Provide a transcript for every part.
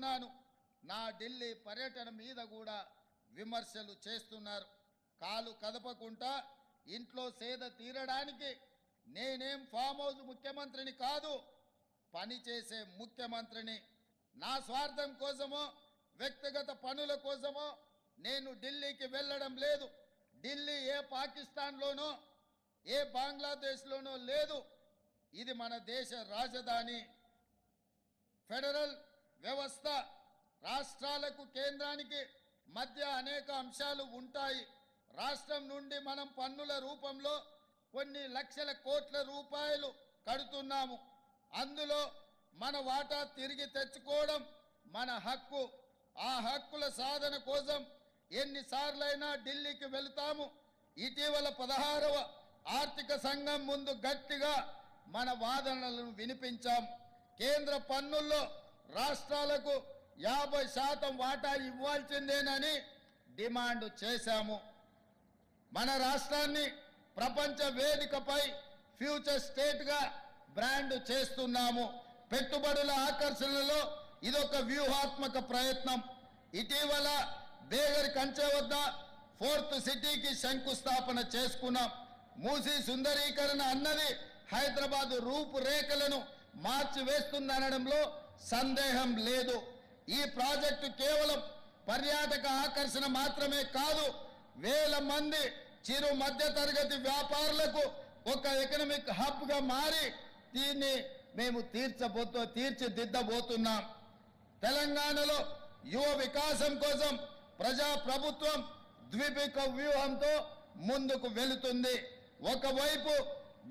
చెప్తున్నాను. నా ఢిల్లీ పర్యటన మీద కూడా విమర్శలు చేస్తున్నారు. కాలు కదపకుండా ఇంట్లో సేద తీరడానికి నేనేం ఫామ్ హౌస్ ముఖ్యమంత్రిని కాదు, పనిచేసే ముఖ్యమంత్రిని. నా స్వార్థం కోసమో వ్యక్తిగత పనుల కోసమో నేను ఢిల్లీకి వెళ్ళడం లేదు. ఢిల్లీ ఏ పాకిస్తాన్లోనో ఏ బంగ్లాదేశ్లోనో లేదు. ఇది మన దేశ రాజధాని. ఫెడరల్ వ్యవస్థ రాష్ట్రాలకు కేంద్రానికి మధ్య అనేక అంశాలు ఉంటాయి. రాష్ట్రం నుండి మనం పన్నుల రూపంలో కొన్ని లక్షల కోట్ల రూపాయలు కడుతున్నాము. అందులో మన వాటా తిరిగి తెచ్చుకోవడం మన హక్కు. ఆ హక్కుల సాధన కోసం ఎన్నిసార్లైనా ఢిల్లీకి వెళుతాము. ఇటీవల 16వ ఆర్థిక సంఘం ముందు గట్టిగా మన వాదనలను వినిపించాం. కేంద్ర పన్నుల్లో రాష్ట్రాలకు 50% వాటా ఇవ్వాల్సిందేనని డిమాండ్ చేశాము. మన రాష్ట్రాన్ని ప్రపంచ వేదికపై ఫ్యూచర్ స్టేట్గా బ్రాండ్ చేస్తున్నాము. పెట్టుబడుల ఆకర్షణలో ఇదొక వ్యూహాత్మక ప్రయత్నం. ఇటీవల బేగర్ కంచె వద్ద 4th సిటీకి శంకుస్థాపన చేసుకున్నాం. మూసీ సుందరీకరణ అన్నది హైదరాబాద్ రూపురేఖలను మార్చివేస్తుందనడంలో సందేహం లేదు. ఈ ప్రాజెక్టు కేవలం పర్యాటక ఆకర్షణ మాత్రమే కాదు, వేల మంది చిరు మధ్య తరగతి వ్యాపారులకు ఒక ఎకనామిక్ హబ్గా మారి దీన్ని మేము తీర్చిదిద్దబోతున్నాం. తెలంగాణలో యువ వికాసం కోసం ప్రజా ప్రభుత్వం ద్విముఖ వ్యూహంతో ముందుకు వెళుతుంది. ఒకవైపు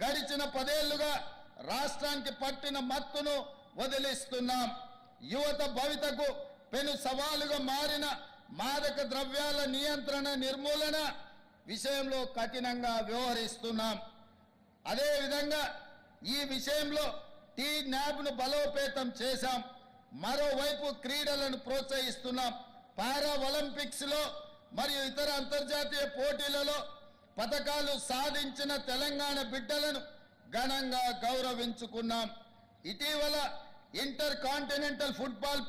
గడిచిన 10 ఏళ్లుగా రాష్ట్రానికి పట్టిన మత్తును వదిలిస్తున్నాం. యువత భవితకు పెను సవాలుగా మారిన మాదక ద్రవ్యాల నియంత్రణ నిర్మూలన విషయంలో కఠినంగా వ్యవహరిస్తున్నాం. అదేవిధంగా ఈ విషయంలో టీనాబ్ను బలోపేతం చేశాం. మరోవైపు క్రీడలను ప్రోత్సహిస్తున్నాం. పారా ఒలింపిక్స్లో మరియు ఇతర అంతర్జాతీయ పోటీలలో పతకాలు సాధించిన తెలంగాణ బిడ్డలను ఘనంగా గౌరవించుకున్నాం. ఇటీవల ఇంటర్ కాంటినెంటల్ ఫుట్బాల్